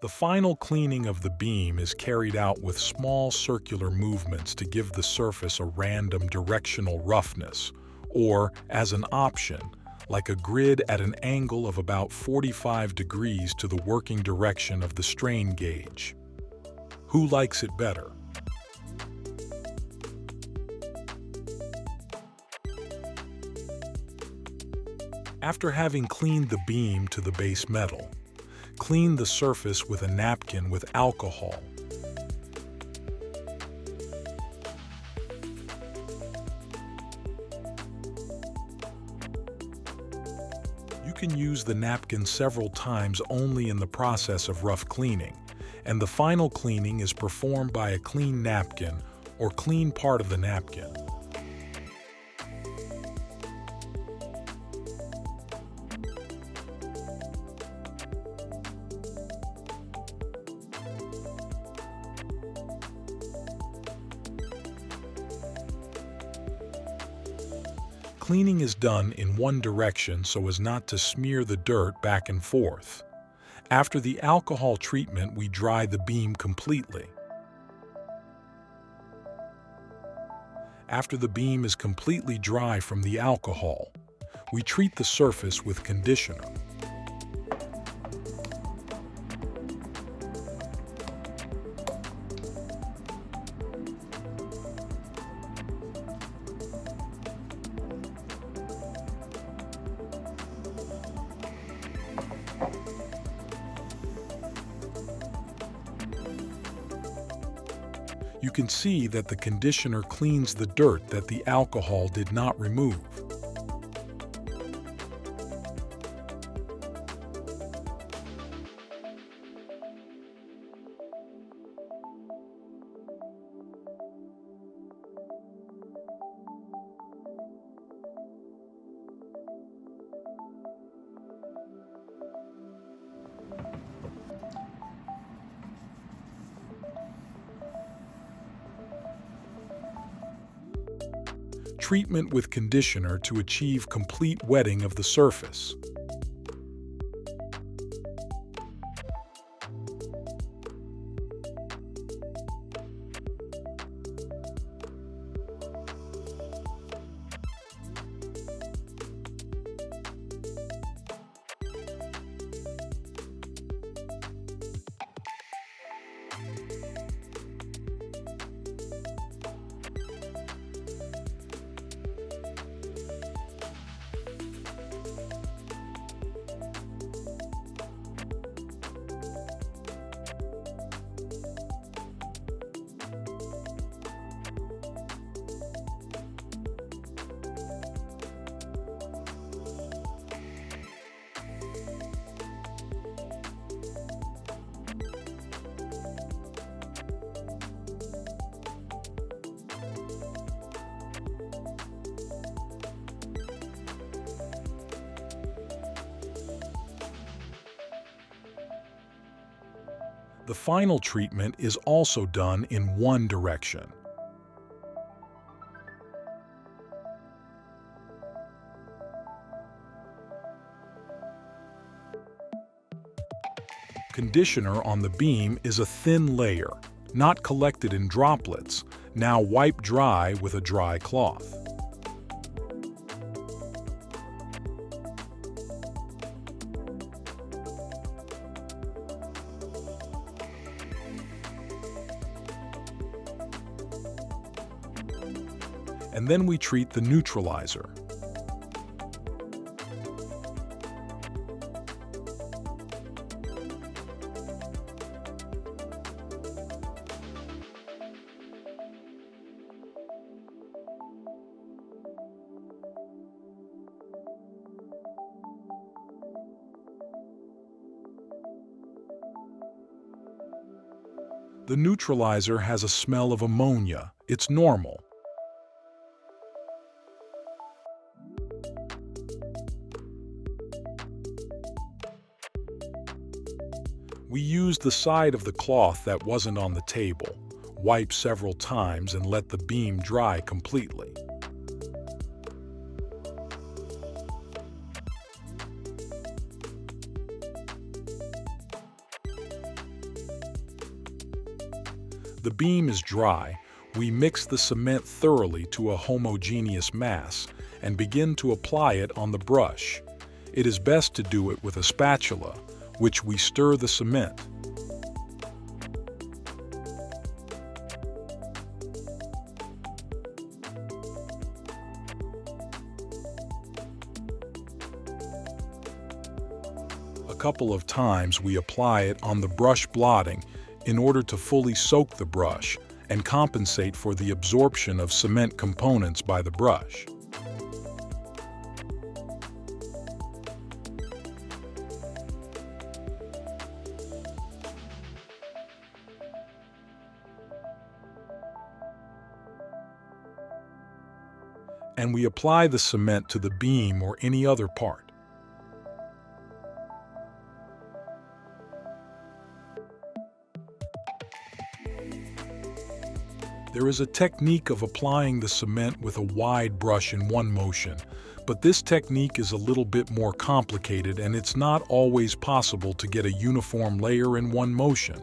The final cleaning of the beam is carried out with small circular movements to give the surface a random directional roughness, or, as an option, like a grid at an angle of about 45 degrees to the working direction of the strain gauge. Who likes it better? After having cleaned the beam to the base metal, clean the surface with a napkin with alcohol. You can use the napkin several times only in the process of rough cleaning, and the final cleaning is performed by a clean napkin or clean part of the napkin. Cleaning is done in one direction so as not to smear the dirt back and forth. After the alcohol treatment, we dry the beam completely. After the beam is completely dry from the alcohol, we treat the surface with conditioner. You can see that the conditioner cleans the dirt that the alcohol did not remove. Treatment with conditioner to achieve complete wetting of the surface. The final treatment is also done in one direction. Conditioner on the beam is a thin layer, not collected in droplets, now wipe dry with a dry cloth. And then we treat the neutralizer. The neutralizer has a smell of ammonia. It's normal. We used the side of the cloth that wasn't on the table, wipe several times and let the beam dry completely. the beam is dry, we mix the cement thoroughly to a homogeneous mass and begin to apply it on the brush. It is best to do it with a spatula, which we stir the cement. A couple of times we apply it on the brush blotting in order to fully soak the brush and compensate for the absorption of cement components by the brush. And we apply the cement to the beam or any other part. There is a technique of applying the cement with a wide brush in one motion, but this technique is a little bit more complicated and it's not always possible to get a uniform layer in one motion.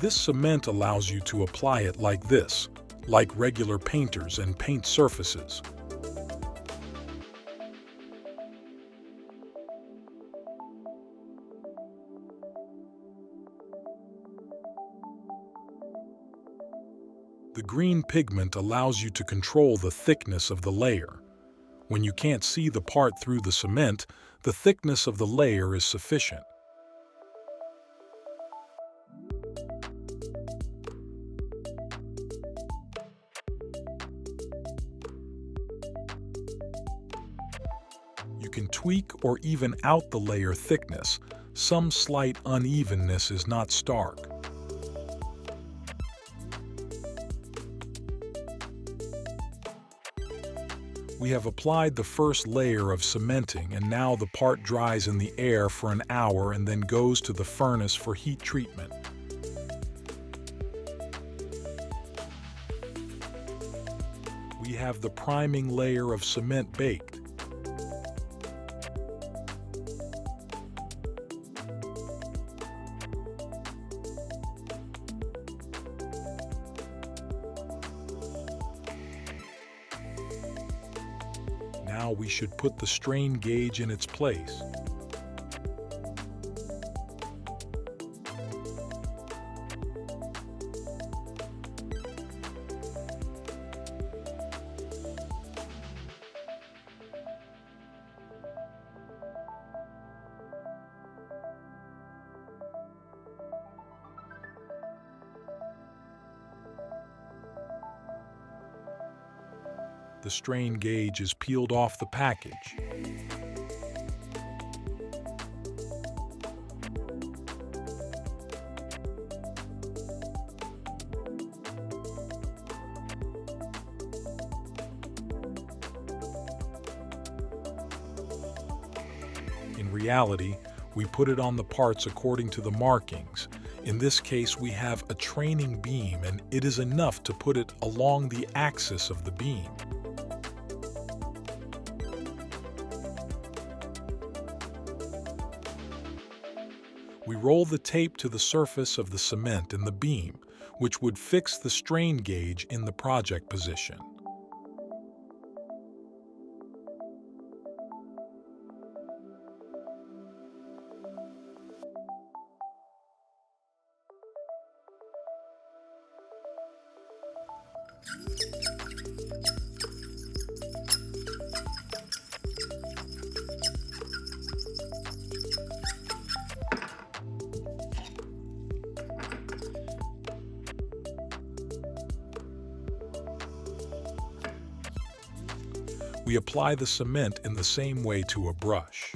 This cement allows you to apply it like this, like regular painters and paint surfaces. The green pigment allows you to control the thickness of the layer. When you can't see the part through the cement, the thickness of the layer is sufficient. You can tweak or even out the layer thickness. Some slight unevenness is not stark. We have applied the first layer of cementing and now the part dries in the air for an hour and then goes to the furnace for heat treatment. We have the priming layer of cement baked. Now we should put the strain gauge in its place. The strain gauge is peeled off the package. In reality, we put it on the parts according to the markings. In this case, we have a training beam, and it is enough to put it along the axis of the beam. We roll the tape to the surface of the cement in the beam, which would fix the strain gauge in the project position. We apply the cement in the same way to a brush.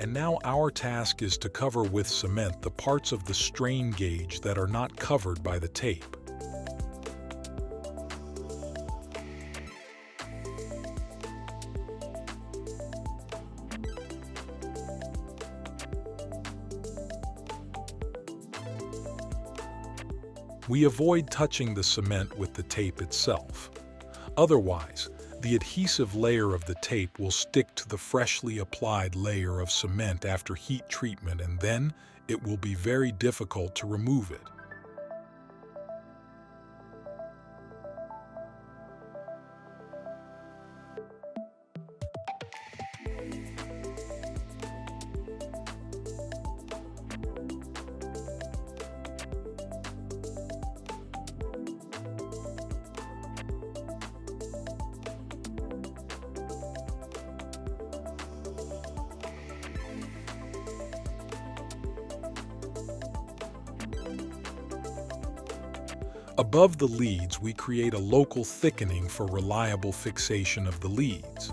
And now our task is to cover with cement the parts of the strain gauge that are not covered by the tape. We avoid touching the cement with the tape itself. Otherwise, the adhesive layer of the tape will stick to the freshly applied layer of cement after heat treatment, and then it will be very difficult to remove it. Above the leads, we create a local thickening for reliable fixation of the leads.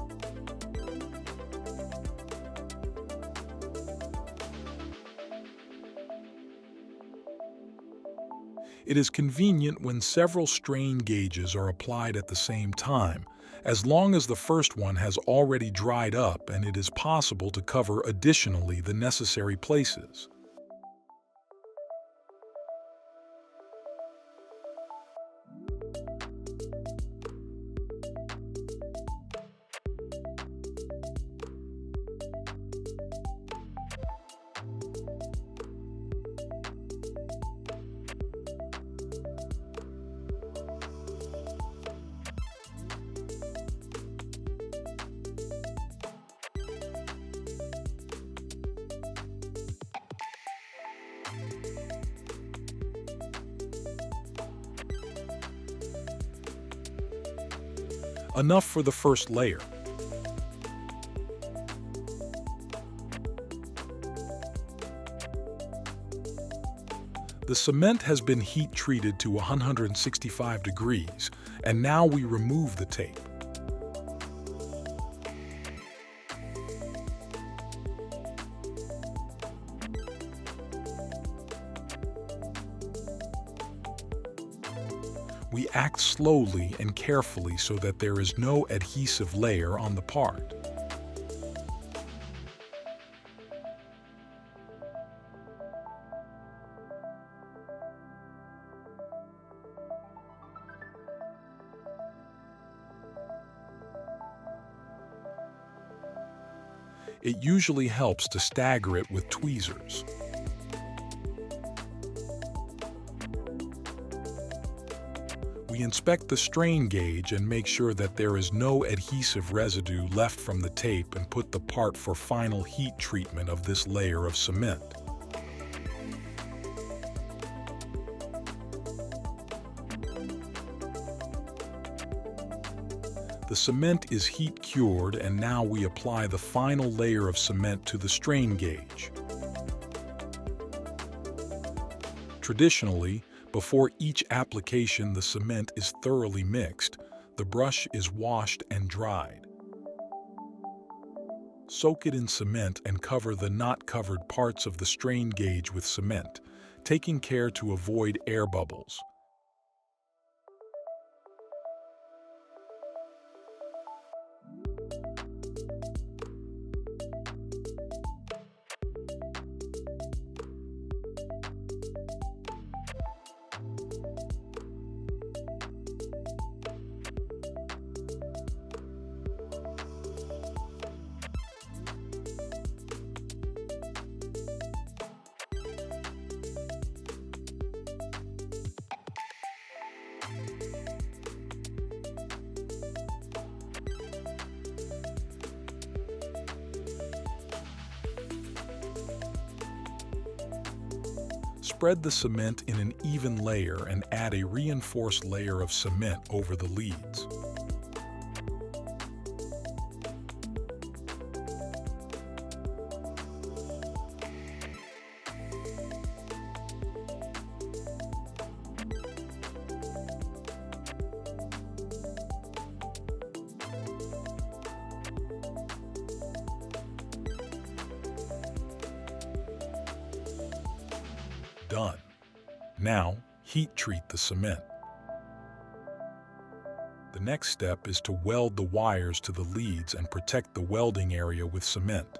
It is convenient when several strain gauges are applied at the same time, as long as the first one has already dried up and it is possible to cover additionally the necessary places. Enough for the first layer. The cement has been heat treated to 165 degrees, and now we remove the tape. We act slowly and carefully so that there is no adhesive layer on the part. It usually helps to stagger it with tweezers. We inspect the strain gauge and make sure that there is no adhesive residue left from the tape and put the part for final heat treatment of this layer of cement. The cement is heat cured, and now we apply the final layer of cement to the strain gauge. Traditionally, before each application, the cement is thoroughly mixed. The brush is washed and dried. Soak it in cement and cover the not covered parts of the strain gauge with cement, taking care to avoid air bubbles. Spread the cement in an even layer and add a reinforced layer of cement over the leads. done. Now, heat treat the cement. The next step is to weld the wires to the leads and protect the welding area with cement.